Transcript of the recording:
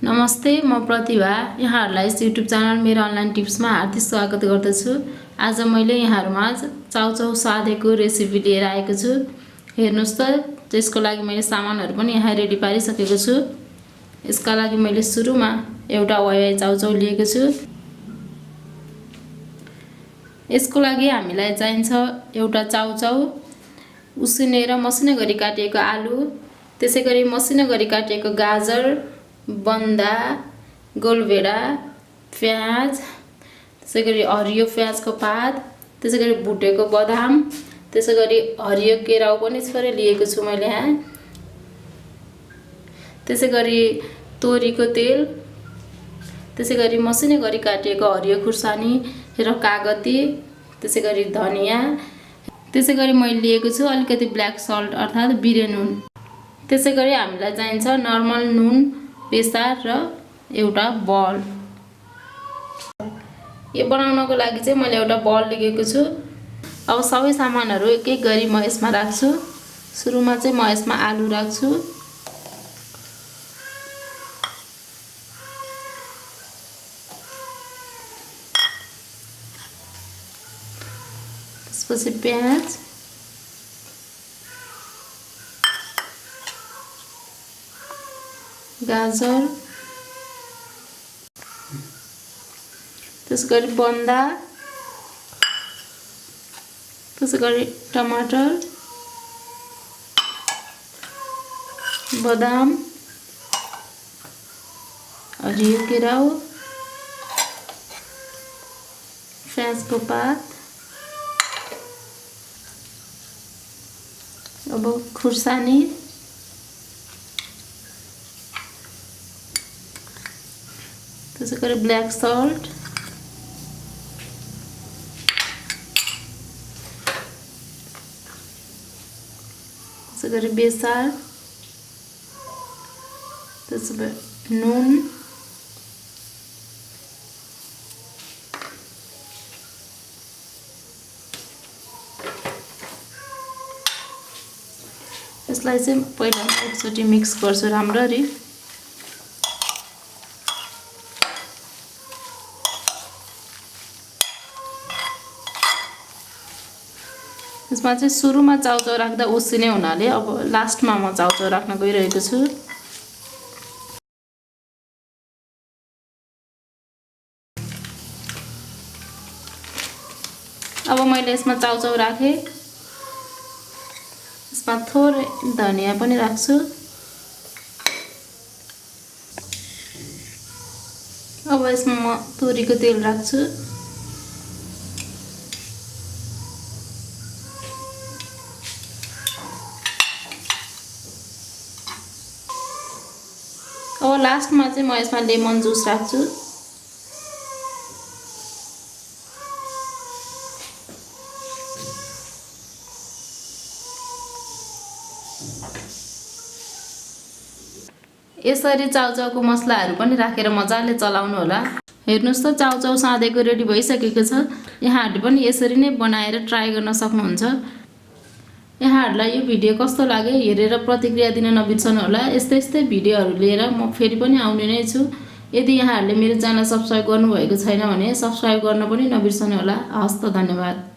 नमस्ते, म प्रतिभा यहाँहरुलाई YouTube channel मेरो अनलाइन टिप्समा हार्दिक स्वागत गर्दछु। आज मैले यहाँहरुमाझ चाउ चाउ सादेको रेसिपी लिएर आएको छु। हेर्नुस् त, त्यसको लागि मैले सामानहरु पनि यहाँ रेडी पारिसकेको छु। यसका लागि मैले सुरुमा एउटा वाइ वाइ चाउ चाउ लिएको छु। यसको लागि हामीलाई चाहिन्छ एउटा चाउ चाउ, उसिनेर मसिनो गरी काटिएको आलु, त्यसैगरी मसिनो गरी काटिएको गाजर, बन्दा, गोलभेडा, प्याज, त्यसैगरी हरियो प्याजको पात, त्यसैगरी भुटेको बदाम, त्यसैगरी हरियो केराउ पनि थोरै लिएको छु मैले यहाँ। त्यसैगरी तोरीको तेल, त्यसैगरी मसिनो गरी काटिएको हरियो खुर्सानी र कागती, त्यसैगरी धनिया, त्यसैगरी मैले लिएको छु अलिकति ब्ल्याक सल्ट अर्थात बिरे नुन। त्यसैगरी हामीलाई चाहिन्छ नर्मल नुन, बेसार र एउटा बल। यो बनाउनको लागि चाहिँ मैले एउटा बल लिएको छु। अब सबै सामानहरु एक एक गरी म यसमा राख्छु। सुरुमा चाहिँ म यसमा आलु राख्छु। त्यसपछि प्याज, गाजर, त्यसैगरी बन्दा, त्यसैगरी टमाटर, बदाम, हरियो केराउ, प्याजको पात, अब खुर्सानी, त्यसैगरी ब्ल्याक सल्ट, त्यसैगरी बेसार, त्यसैगरी नुन, यसलाई चाहिँ पहिला एकचोटि मिक्स गर्छु राम्ररी। यसमा चाहिँ सुरुमा चाउ चाउ राख्दा उसिने हुनाले अब लास्टमा म चाउ चाउ राख्न गइरहेको छु। अब मैले यसमा चाउ चाउ राखे। यसमा थोरै धनिया पनि राख्छु। अब यसमा म तोरीको तेल राख्छु। अब लास्टमा चाहिँ म यसमा लेमन जुस राख्छु। यसरी चाउ चाउको मसलाहरु पनि राखेर मजाले चलाउनु होला। हेर्नुस् त, चाउ चाउ सादेको रेडी भइसकेको छ। यहाँहरुले पनि यसरी नै बनाएर ट्राई गर्न सक्नुहुन्छ। यहाँहरुलाई यो भिडियो कस्तो लाग्यो हेरेर प्रतिक्रिया दिन नबिर्सनु होला। यस्तै भिडियोहरु लिएर म फेरि पनि आउने नै छु। यदि यहाँहरुले मेरो च्यानल सब्स्क्राइब गर्नुभएको छैन भने सब्स्क्राइब गर्न पनि नबिर्सनु होला। हस्त, धन्यवाद।